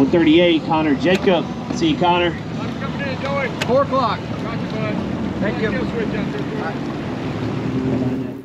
138, Connor Jacob. See you, Connor. I'm coming in, Joey. 4 o'clock. Roger, bud. Thank you.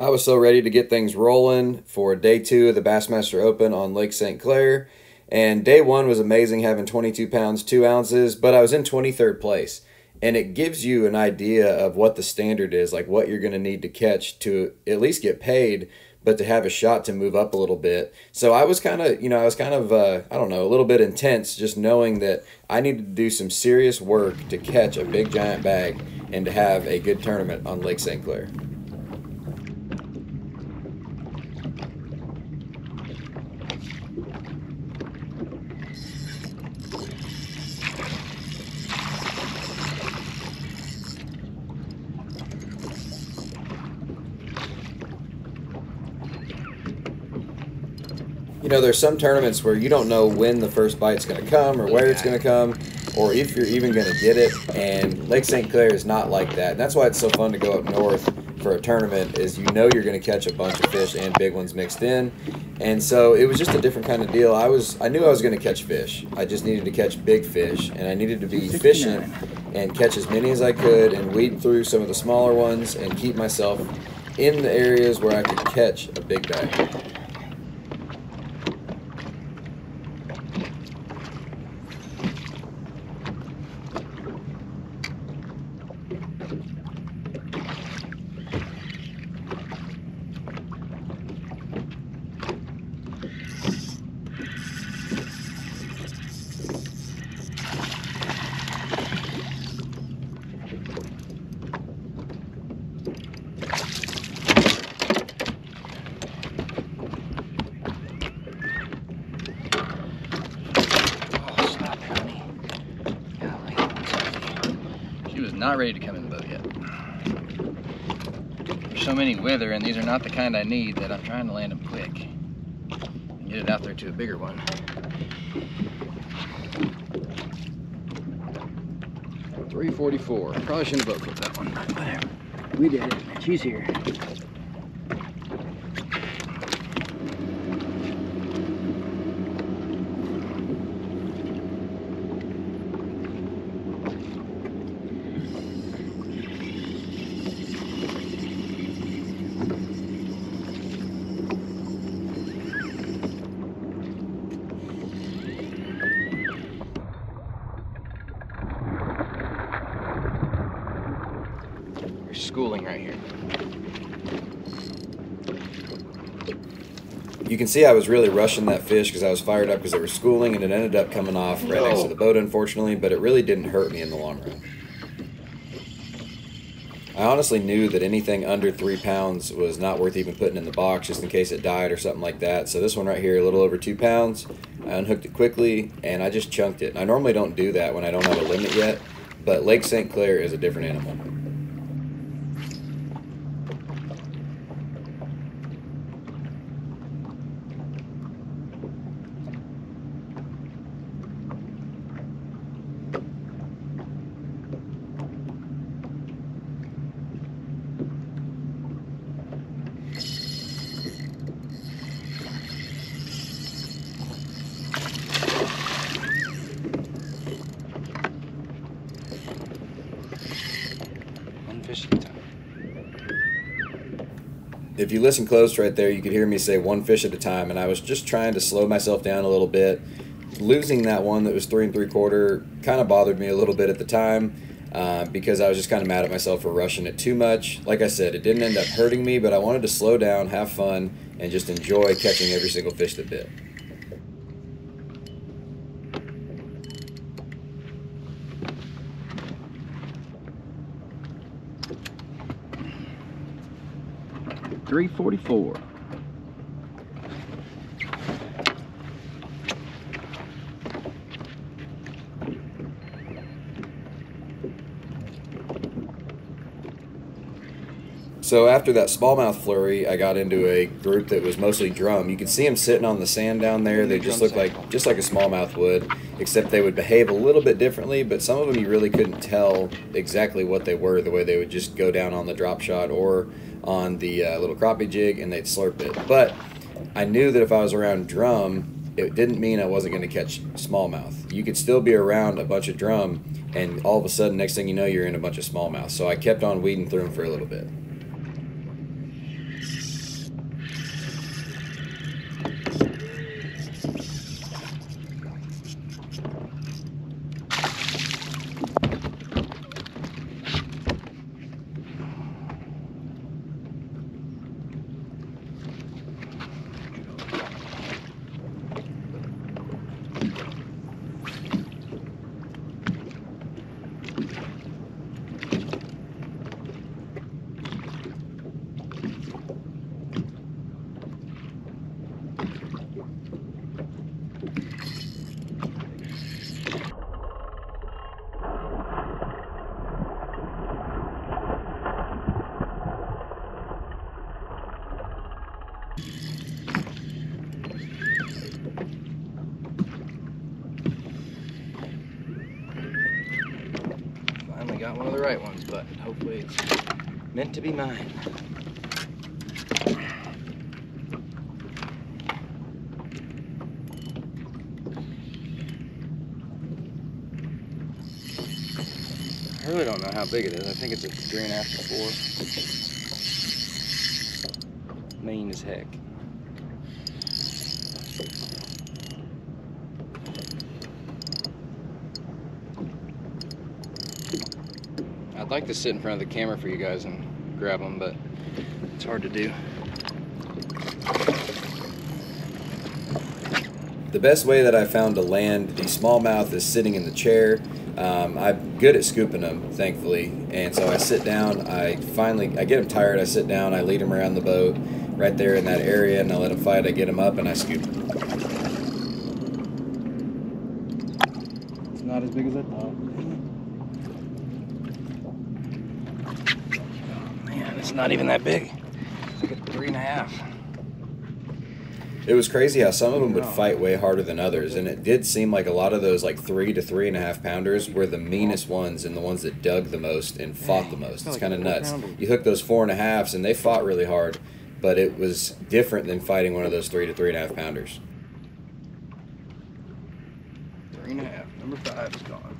I was so ready to get things rolling for day 2 of the Bassmaster Open on Lake St Clair. And day 1 was amazing, having 22 pounds, 2 ounces, but I was in 23rd place. And it gives you an idea of what the standard is, like what you're going to need to catch to at least get paid, but to have a shot to move up a little bit. So I was kind of, I don't know, a little bit intense, just knowing that I needed to do some serious work to catch a big giant bag and to have a good tournament on Lake St Clair. You know, there's some tournaments where you don't know when the first bite's going to come or where it's going to come or if you're even going to get it, and Lake St Clair is not like that. And that's why it's so fun to go up north for a tournament, is you know you're going to catch a bunch of fish and big ones mixed in. And so it was just a different kind of deal. I knew I was going to catch fish. I just needed to catch big fish, and I needed to be efficient and catch as many as I could and weed through some of the smaller ones and keep myself in the areas where I could catch a big bag. Not ready to come in the boat yet. There's so many with her, and these are not the kind I need, that I'm trying to land them quick and get it out there to a bigger one. $3.44. Probably shouldn't have boat clipped that one, but whatever. We did it. She's here. Schooling right here. You can see I was really rushing that fish because I was fired up because they were schooling, and it ended up coming off right next to the boat, unfortunately, but it really didn't hurt me in the long run. I honestly knew that anything under 3 pounds was not worth even putting in the box just in case it died or something like that. So this one right here, a little over 2 pounds, I unhooked it quickly and I just chunked it. And I normally don't do that when I don't have a limit yet, but Lake St Clair is a different animal. Fish at a time. If you listen close right there, you could hear me say 1 fish at a time, and I was just trying to slow myself down a little bit. Losing that one that was 3 3/4 kind of bothered me a little bit at the time because I was just kind of mad at myself for rushing it too much. Like I said, it didn't end up hurting me, but I wanted to slow down, have fun, and just enjoy catching every single fish that bit. $3.44. So after that smallmouth flurry, I got into a group that was mostly drum. You could see them sitting on the sand down there. They just looked like a smallmouth would, except they would behave a little bit differently, but some of them you really couldn't tell exactly what they were, the way they would just go down on the drop shot or on the little crappie jig and they'd slurp it. But I knew that if I was around drum, it didn't mean I wasn't going to catch smallmouth. You could still be around a bunch of drum, and all of a sudden, next thing you know, you're in a bunch of smallmouth. So I kept on weeding through them for a little bit. Got one of the right ones, but hopefully it's meant to be mine. I really don't know how big it is. I think it's a 3.5 to 4. Mean as heck. I'd like to sit in front of the camera for you guys and grab them, but it's hard to do. The best way that I found to land the smallmouth is sitting in the chair. I'm good at scooping them, thankfully, and so I sit down. I get them tired. I sit down. I lead them around the boat, right there in that area, and I let them fight. I get them up and I scoop them. It's not as big as I thought. It's not even that big. It's like a 3.5. It was crazy how some of them would fight way harder than others, and it did seem like a lot of those like 3 to 3.5 pounders were the meanest ones and the ones that dug the most and fought the most. It's kind of nuts. You hook those 4.5s and they fought really hard, but it was different than fighting one of those 3 to 3.5 pounders. 3.5. Number 5 is gone.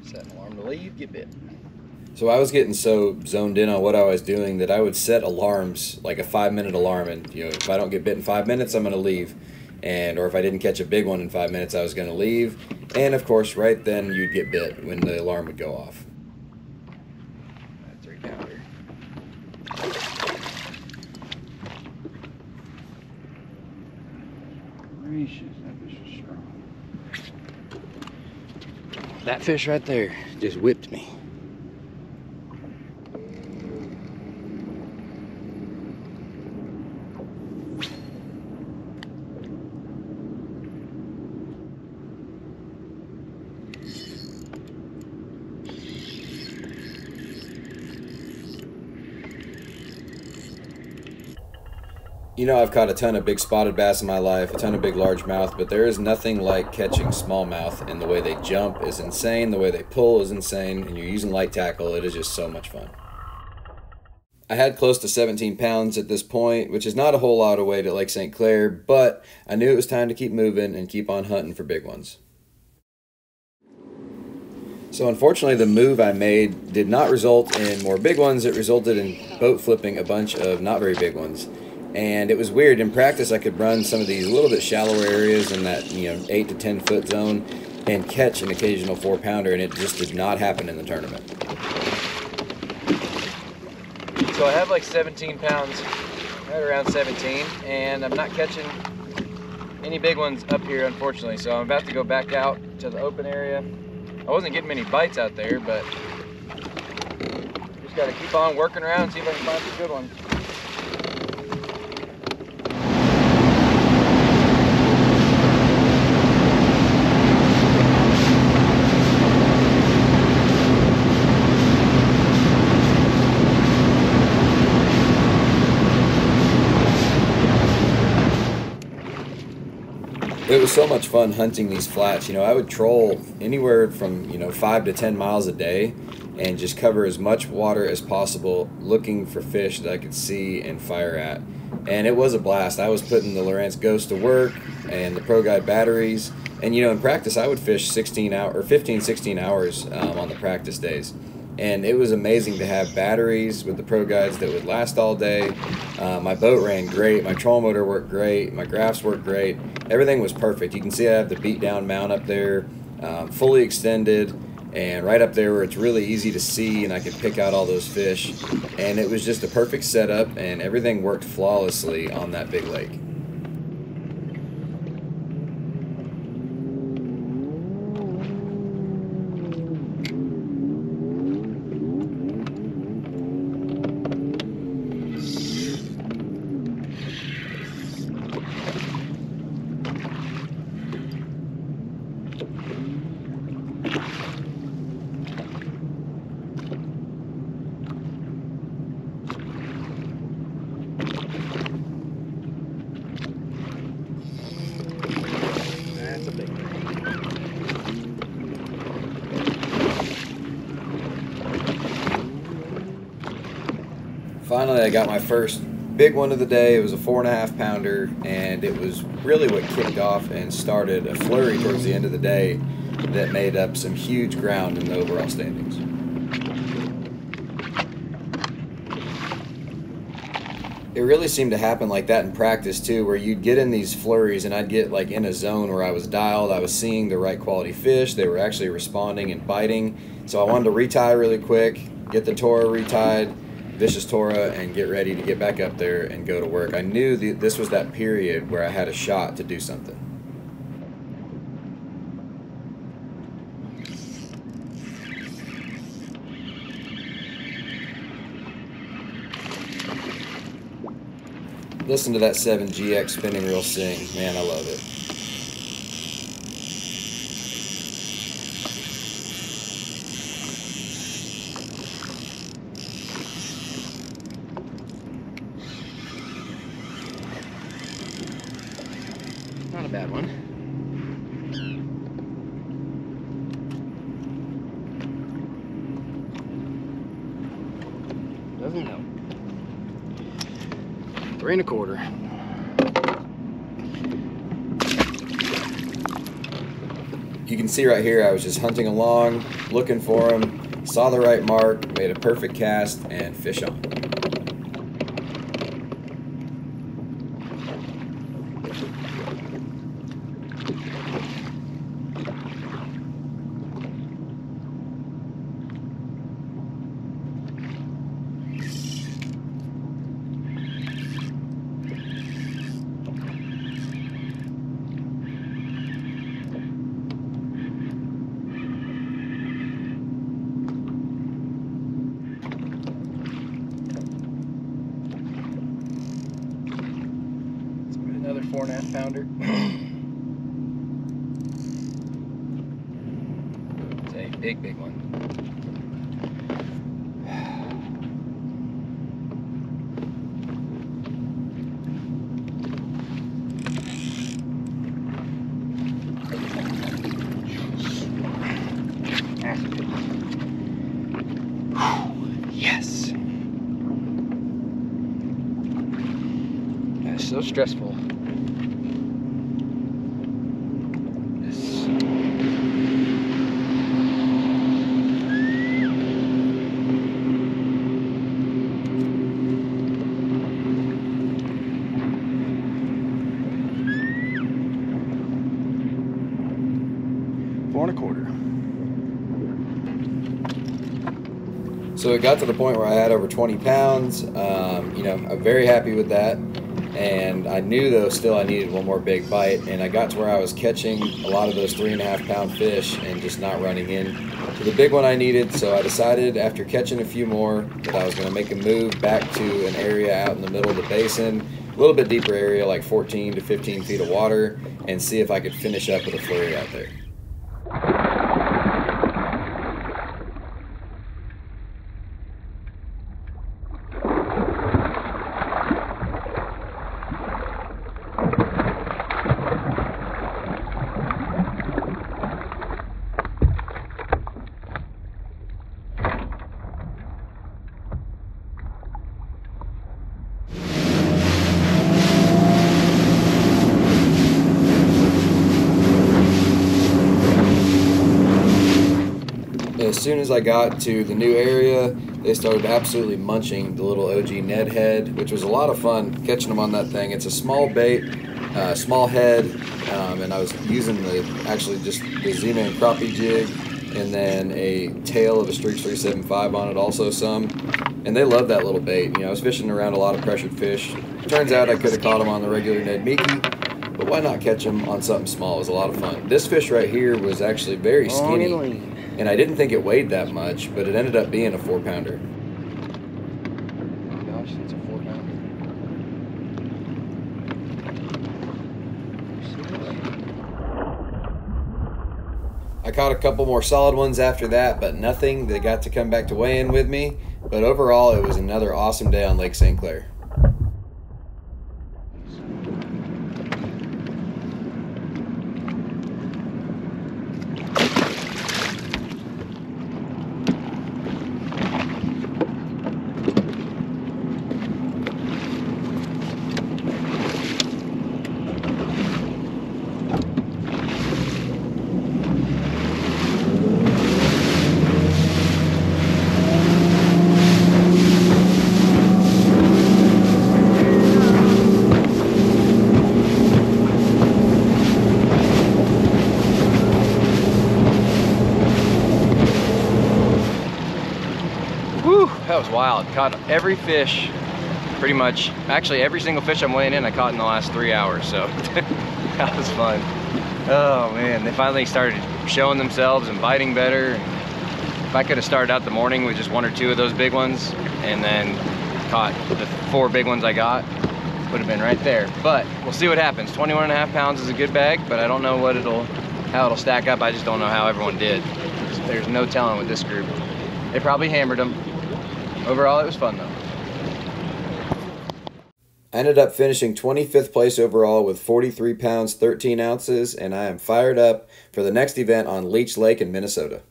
Set an alarm to leave, get bit. So I was getting so zoned in on what I was doing that I would set alarms, like a 5-minute alarm, and if I don't get bit in 5 minutes, I'm going to leave. Or if I didn't catch a big one in 5 minutes, I was going to leave. And of course, right then you'd get bit when the alarm would go off. 3-pounder. Gracious, that fish is strong. That fish right there just whipped me. I've caught a ton of big spotted bass in my life, a ton of big largemouth, but there is nothing like catching smallmouth, and the way they jump is insane, the way they pull is insane, and you're using light tackle. It is just so much fun. I had close to 17 pounds at this point, which is not a whole lot of weight at Lake St Clair, but I knew it was time to keep moving and keep on hunting for big ones. So unfortunately, the move I made did not result in more big ones. It resulted in boat flipping a bunch of not very big ones. And it was weird. In practice, I could run some of these a little bit shallower areas in that 8 to 10 foot zone, and catch an occasional 4-pounder, and it just did not happen in the tournament. So I have like 17 pounds, right around 17, and I'm not catching any big ones up here, unfortunately. So I'm about to go back out to the open area. I wasn't getting many bites out there, but just got to keep on working around and see if I can find some good ones. It was so much fun hunting these flats. You know, I would troll anywhere from, 5 to 10 miles a day and just cover as much water as possible looking for fish that I could see and fire at. And it was a blast. I was putting the Lowrance Ghost to work and the Pro Guide batteries. And, in practice, I would fish 16 hours on the practice days. And it was amazing to have batteries with the Pro Guides that would last all day. My boat ran great. My trolling motor worked great. My graphs worked great. Everything was perfect. You can see I have the beat down mount up there, fully extended, and right up there where it's really easy to see and I could pick out all those fish. And it was just a perfect setup, and everything worked flawlessly on that big lake. Finally, I got my first big one of the day. It was a 4.5 pounder, and it was really what kicked off and started a flurry towards the end of the day that made up some huge ground in the overall standings. It really seemed to happen like that in practice too, where you'd get in these flurries and I'd get like in a zone where I was dialed, I was seeing the right quality fish, they were actually responding and biting. So I wanted to retie really quick, get the Tora retied, vicious Tora, and get ready to get back up there and go to work. I knew this was that period where I had a shot to do something. Listen to that 7GX spinning reel sing. Man, I love it. Not a bad one. Doesn't help. 3 1/4. You can see right here I was just hunting along, looking for them, saw the right mark, made a perfect cast, and fish on. Another 4.5 pounder. It's a big one. Yes. That's so stressful. 1/4. So it got to the point where I had over 20 pounds. You know, I'm very happy with that. And I knew, though, still I needed one more big bite. And I got to where I was catching a lot of those 3.5 pound fish and just not running in to the big one I needed. So I decided, after catching a few more, that I was going to make a move back to an area out in the middle of the basin, a little bit deeper area, like 14 to 15 feet of water, and see if I could finish up with a flurry out there. As soon as I got to the new area, they started absolutely munching the little OG Ned head, which was a lot of fun catching them on that thing. It's a small bait, small head, and I was using actually just the Z-Man crappie jig, and then a tail of a Streaks 375 on it also some. And they love that little bait. You know, I was fishing around a lot of pressured fish. Turns out I could have caught them on the regular Ned Mickey, but why not catch them on something small? It was a lot of fun. This fish right here was actually very skinny. And I didn't think it weighed that much, but it ended up being a 4-pounder. Gosh, it's a 4-pounder. I caught a couple more solid ones after that, but nothing that got to come back to weigh in with me. But overall, it was another awesome day on Lake St. Clair. That was wild. Caught every fish, pretty much. Actually, every single fish I'm weighing in, I caught in the last 3 hours, so that was fun. Oh man, they finally started showing themselves and biting better. If I could have started out the morning with just 1 or 2 of those big ones and then caught the 4 big ones I got, would have been right there. But we'll see what happens. 21.5 pounds is a good bag, but I don't know how it'll stack up. I just don't know how everyone did. There's no telling with this group. They probably hammered them. Overall, it was fun though. I ended up finishing 25th place overall with 43 pounds, 13 ounces, and I am fired up for the next event on Leech Lake in Minnesota.